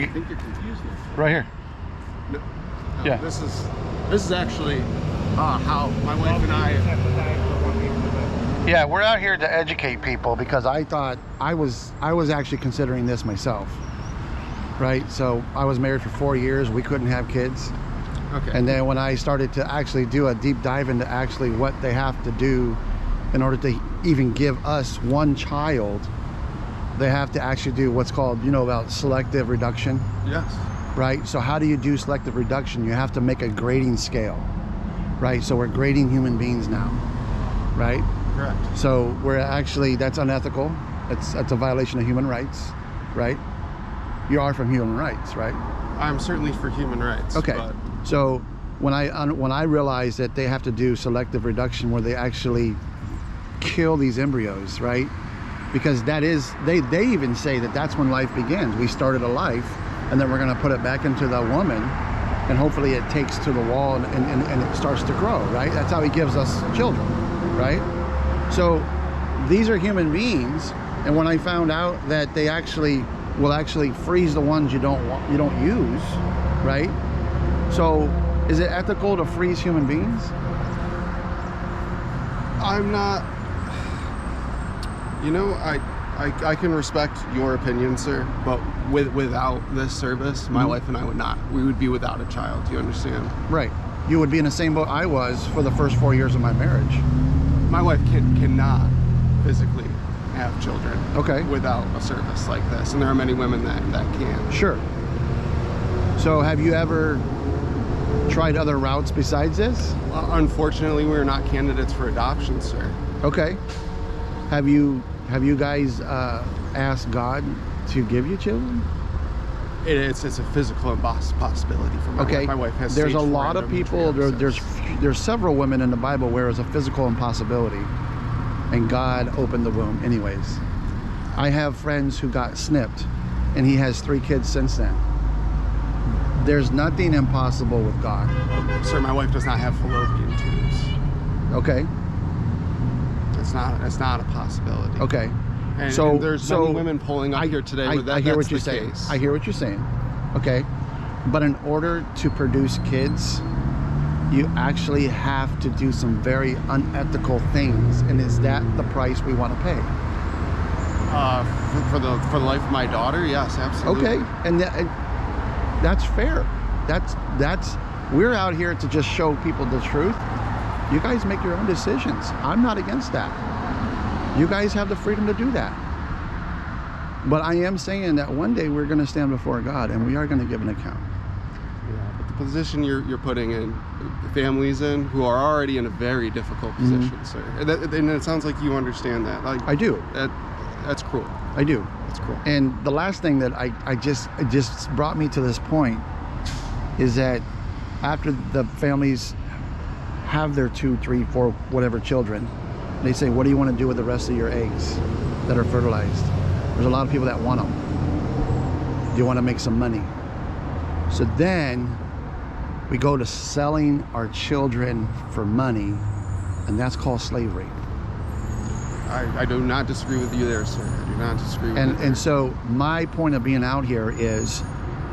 I think you're confused now. Right here. No, Yeah. This is actually how my wife and I. Yeah, we're out here to educate people because I thought I was actually considering this myself. Right? So I was married for 4 years. We couldn't have kids. Okay. And then when I started to actually do a deep dive into actually what they have to do in order to even give us one child, they have to actually do what's called, you know, about selective reduction. Yes. Right? So how do you do selective reduction? You have to make a grading scale. Right? So we're grading human beings now. Right? Correct. So we're actually, that's unethical. That's a violation of human rights. Right? You are from human rights, right? I'm certainly for human rights. Okay. But So when I realized that they have to do selective reduction where they actually kill these embryos, right? Because that is, they even say that that's when life begins. We started a life and then we're going to put it back into the woman and hopefully it takes to the wall and it starts to grow, right? That's how he gives us children, right? So these are human beings, and when I found out that they will actually freeze the ones you don't use, right? So is it ethical to freeze human beings? I'm not. You know, I can respect your opinion, sir, but without this service, my wife and I would not. We would be without a child. Do you understand? Right. You would be in the same boat I was for the first 4 years of my marriage. My wife cannot physically have children. Okay. Without a service like this, and there are many women that can. Sure. So have you ever tried other routes besides this? Unfortunately, we're not candidates for adoption, sir. Okay. Have you guys asked God to give you children? It's a physical possibility for my wife. My wife has. There's a stage 4 lot of people. There's several women in the Bible where it's a physical impossibility, and God opened the womb. Anyways, I have friends who got snipped, and he has 3 kids since then. There's nothing impossible with God. Sir, my wife does not have fallopian tubes. Okay. That's not a possibility. Okay. And, so and there's many women pulling up here today where I hear what you're that's the saying. case. I hear what you're saying. Okay. But in order to produce kids, you actually have to do some very unethical things. And is that the price we want to pay? For the life of my daughter, yes, absolutely. Okay. And that's fair. That's we're out here to just show people the truth. You guys make your own decisions. I'm not against that. You guys have the freedom to do that. But I am saying that one day we're going to stand before God and we are going to give an account. Yeah, but the position you're putting in families in who are already in a very difficult position, sir. And it sounds like you understand that. Like, I do. That's cruel. I do. That's cruel. And the last thing that it just brought me to this point is that after the families have their 2, 3, 4, whatever children, they say, what do you want to do with the rest of your eggs that are fertilized? There's a lot of people that want them. Do you want to make some money? So then we go to selling our children for money, and that's called slavery. I do not disagree with you there, sir. I do not disagree with you there. And so my point of being out here is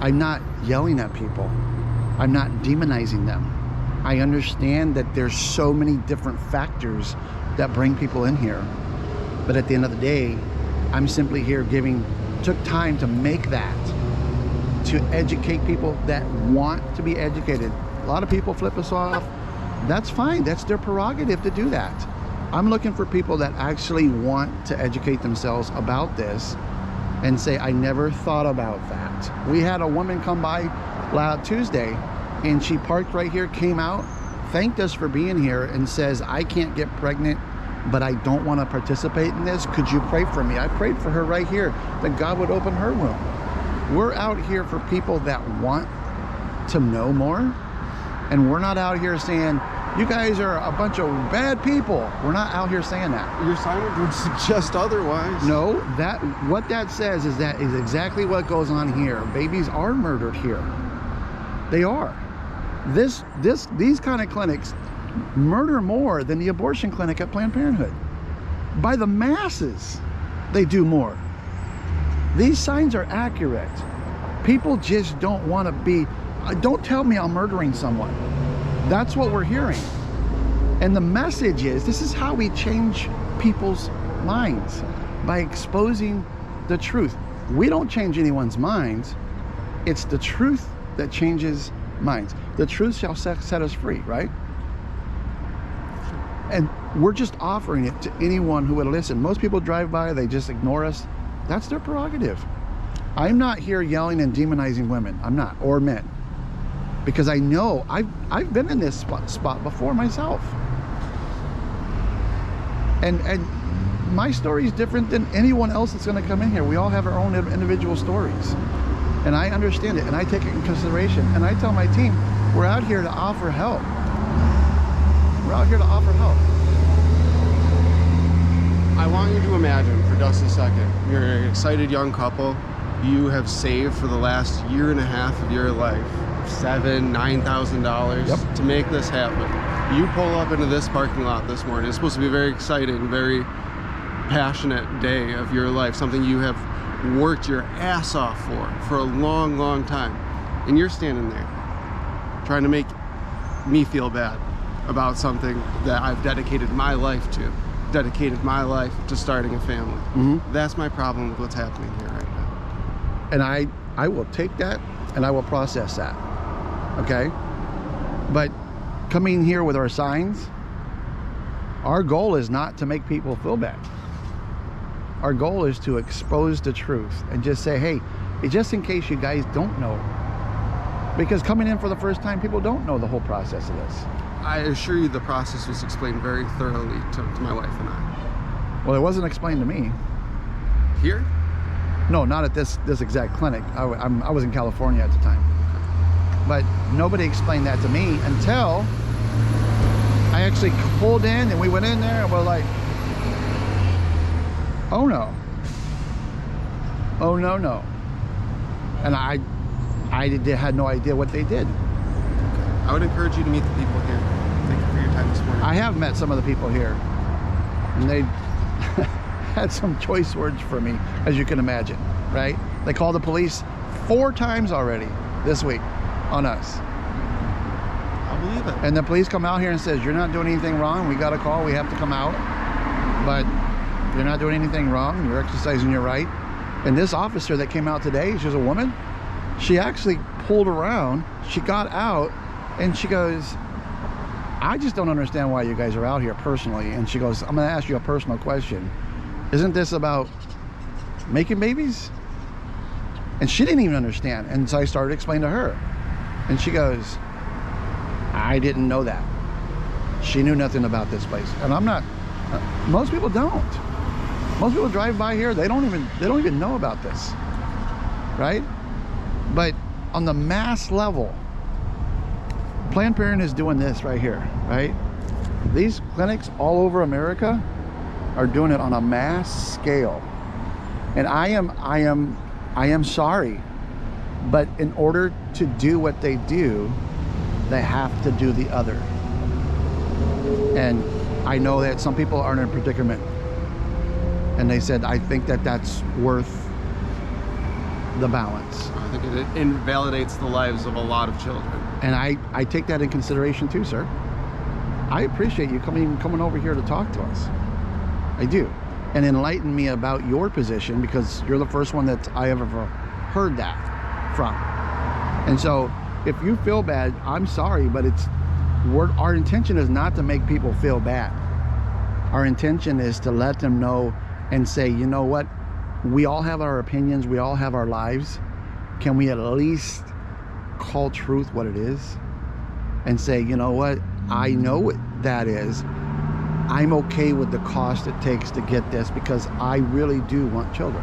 I'm not yelling at people. I'm not demonizing them. I understand that there's so many different factors that bring people in here. But at the end of the day, I'm simply here took time to make that, to educate people that want to be educated. A lot of people flip us off. That's fine. That's their prerogative to do that. I'm looking for people that actually want to educate themselves about this and say, I never thought about that. We had a woman come by Tuesday, and she parked right here, came out, thanked us for being here, and says, I can't get pregnant, but I don't want to participate in this. Could you pray for me? I prayed for her right here, that God would open her womb. We're out here for people that want to know more, and we're not out here saying, you guys are a bunch of bad people. We're not out here saying that. Your signage would suggest otherwise. No, what that says is that is exactly what goes on here. Babies are murdered here. They are. These kind of clinics murder more than the abortion clinic at Planned Parenthood. By the masses, they do more. These signs are accurate. People just don't want to be, don't tell me I'm murdering someone. That's what we're hearing. And the message is, this is how we change people's minds, by exposing the truth. We don't change anyone's minds. It's the truth that changes minds. The truth shall set us free, right? And we're just offering it to anyone who would listen. Most people drive by, they just ignore us. That's their prerogative. I'm not here yelling and demonizing women. I'm not, or men. Because I know I've been in this spot before myself. And my story is different than anyone else that's going to come in here. We all have our own individual stories. And I understand it, and I take it in consideration. And I tell my team, we're out here to offer help. We're out here to offer help. I want you to imagine for just a second, you're an excited young couple. You have saved for the last year and a half of your life $7,000, $9,000 to make this happen. You pull up into this parking lot this morning. It's supposed to be a very exciting, very passionate day of your life, something you have worked your ass off for a long, long time. And you're standing there trying to make me feel bad about something that I've dedicated my life to. Dedicated my life to starting a family. That's my problem with what's happening here right now. And I will take that and I will process that. Okay? But coming here with our signs, our goal is not to make people feel bad. Our goal is to expose the truth and just say, hey, just in case you guys don't know. Because coming in for the first time, people don't know the whole process of this. I assure you the process was explained very thoroughly to my wife and I. Well, it wasn't explained to me. Here? No, not at this exact clinic. I was in California at the time. But nobody explained that to me until I actually pulled in and we went in there and we're like, oh no. Oh no, no. And I had no idea what they did. I would encourage you to meet the people here. Thank you for your time this morning. I have met some of the people here, and they had some choice words for me, as you can imagine, right? They called the police 4 times already this week on us. I believe it. And the police come out here and says, you're not doing anything wrong. We got a call. We have to come out. But you're not doing anything wrong. You're exercising your right. And this officer that came out today, she was a woman. She actually pulled around. She got out. And she goes, I just don't understand why you guys are out here personally. And she goes, I'm going to ask you a personal question. Isn't this about making babies? And she didn't even understand. And so I started explaining to her. And she goes, I didn't know that. She knew nothing about this place. And I'm not, most people don't. Most people drive by here, they don't even know about this, right? But on the mass level, Planned Parenthood is doing this right here, right? These clinics all over America are doing it on a mass scale. And I am sorry, but in order to do what they do, they have to do the other. And I know that some people are in a predicament. And they said, I think that that's worth the balance. I think it invalidates the lives of a lot of children. And I take that in consideration too, sir. I appreciate you coming over here to talk to us. I do. And enlighten me about your position, because you're the first one that I ever heard that from. And so if you feel bad, I'm sorry, but our intention is not to make people feel bad. Our intention is to let them know and say, you know what? We all have our opinions. We all have our lives. Can we at least call truth what it is and say, you know what? I know what that is. I'm okay with the cost it takes to get this because I really do want children.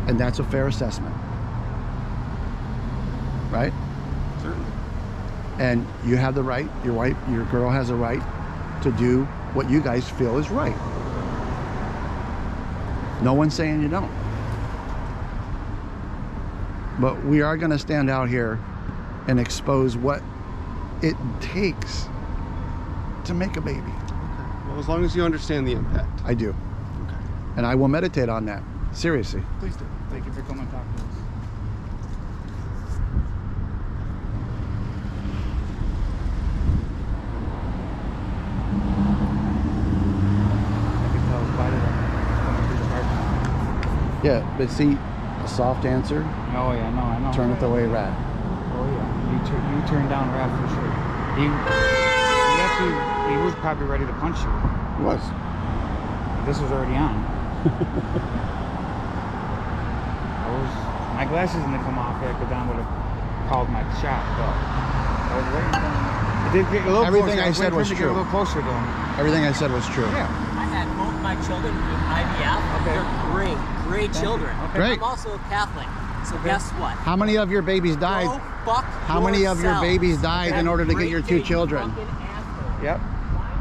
And that's a fair assessment. Right? Certainly. And you have the right, your girl has a right to do what you guys feel is right. No one's saying you don't. But we are going to stand out here and expose what it takes to make a baby. Okay. Well, as long as you understand the impact. I do. Okay. And I will meditate on that. Seriously. Please do. Thank you for coming and talking to us. Yeah, but see, a soft answer, Oh yeah, no, I know. turn it the way rat. Oh yeah, you turned down Raph for sure. He was probably ready to punch you. It was. This was already on. My glasses didn't come off yet, because Don would have called my shot. But I was waiting for him. It did get a little Everything closer. I said was to get true. a little closer to him. Everything I said was true. Yeah. I had both my children with IVF. Okay. They're great children. Okay. Great. I'm also a Catholic. So guess what? How many of your babies died? Go fuck How many of your yourself. babies died in order to get your 2 Great children? fucking asshole. Yep.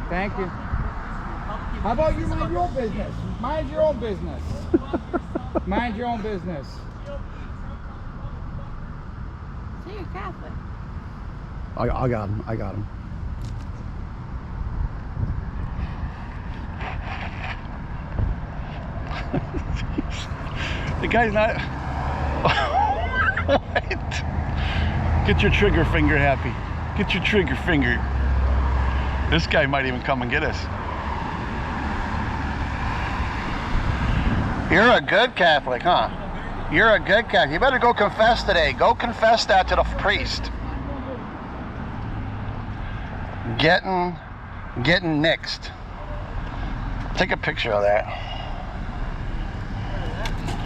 Thank you. How about you mind your own business? Mind your own business. Mind your own business. So you're Catholic. I got him. I got him. The guy's not. Wait. Get your trigger finger happy. Get your trigger finger. This guy might even come and get us. You're a good Catholic, huh? You're a good Catholic. You better go confess today. Go confess that to the priest. Getting nixed. Take a picture of that.